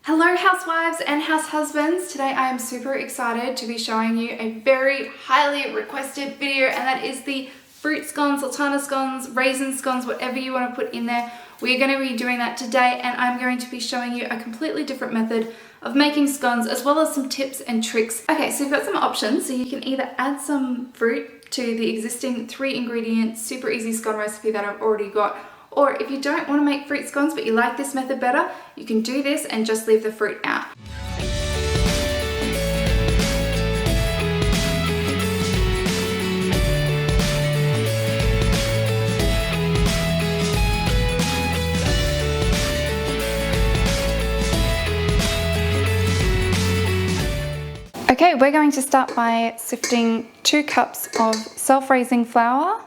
Hello housewives and house husbands. Today I am super excited to be showing you a very highly requested video, and that is the fruit scones, sultana scones, raisin scones, whatever you want to put in there. We're going to be doing that today, and I'm going to be showing you a completely different method of making scones as well as some tips and tricks. Okay, so you've got some options. So you can either add some fruit to the existing 3 ingredient super easy scone recipe that I've already got, or if you don't want to make fruit scones but you like this method better, you can do this and just leave the fruit out. Okay, we're going to start by sifting 2 cups of self-raising flour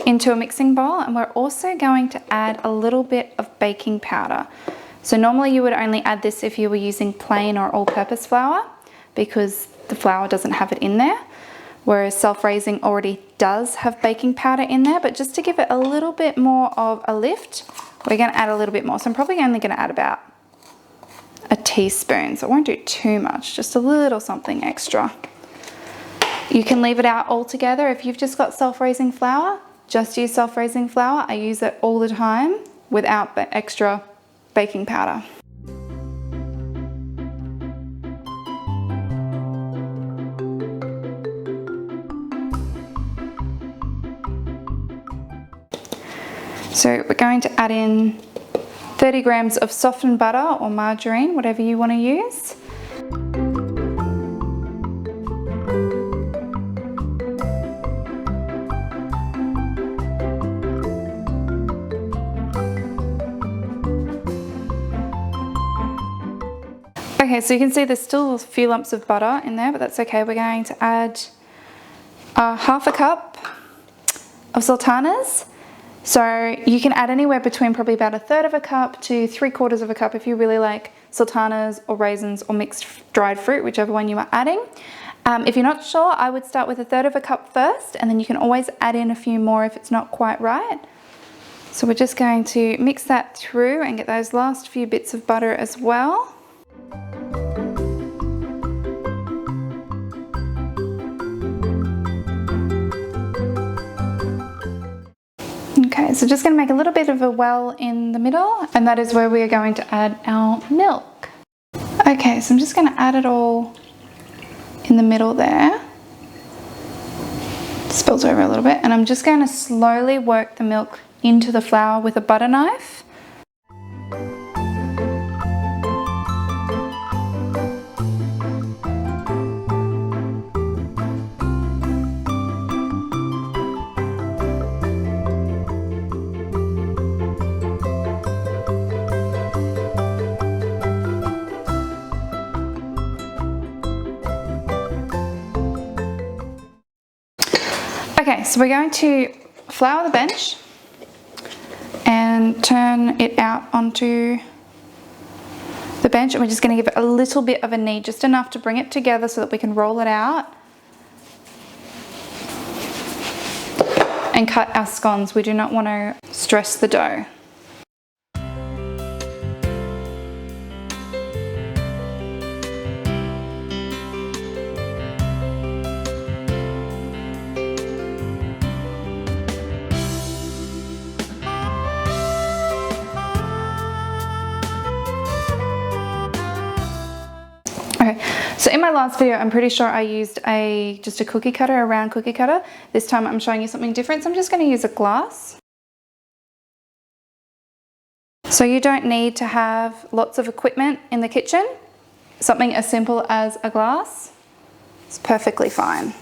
into a mixing bowl, and we're also going to add a little bit of baking powder. So normally you would only add this if you were using plain or all-purpose flour, because the flour doesn't have it in there, whereas self-raising already does have baking powder in there. But just to give it a little bit more of a lift, we're going to add a little bit more. So I'm probably only going to add about a teaspoon, so I won't do too much, just a little something extra. You can leave it out altogether. If you've just got self-raising flour, just use self-raising flour. I use it all the time without the extra baking powder. So we're going to add in 30 grams of softened butter or margarine, whatever you want to use. Okay, so you can see there's still a few lumps of butter in there, but that's okay. We're going to add half a cup of sultanas. So you can add anywhere between probably about 1/3 of a cup to 3/4 of a cup if you really like sultanas or raisins or mixed dried fruit, whichever one you are adding. If you're not sure, I would start with 1/3 of a cup first, and then you can always add in a few more if it's not quite right. So we're just going to mix that through and get those last few bits of butter as well. Okay, so just going to make a little bit of a well in the middle, and that is where we are going to add our milk. Okay, so I'm just going to add it all in the middle there. It spills over a little bit, and I'm just going to slowly work the milk into the flour with a butter knife. Okay, so we're going to flour the bench and turn it out onto the bench, and we're just going to give it a little bit of a knead, just enough to bring it together so that we can roll it out and cut our scones. We do not want to stress the dough. Okay, so in my last video, I'm pretty sure I used just a cookie cutter, a round cookie cutter. This time I'm showing you something different, so I'm just going to use a glass. So you don't need to have lots of equipment in the kitchen. Something as simple as a glass is perfectly fine.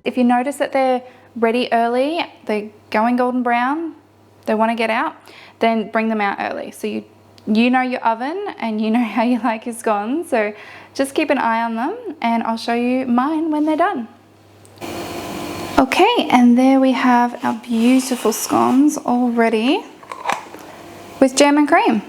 If you notice that they're ready early, they're going golden brown, they want to get out, then bring them out early. So you You know your oven and you know how you like your scones, so just keep an eye on them and I'll show you mine when they're done. Okay, and there we have our beautiful scones all ready with jam and cream.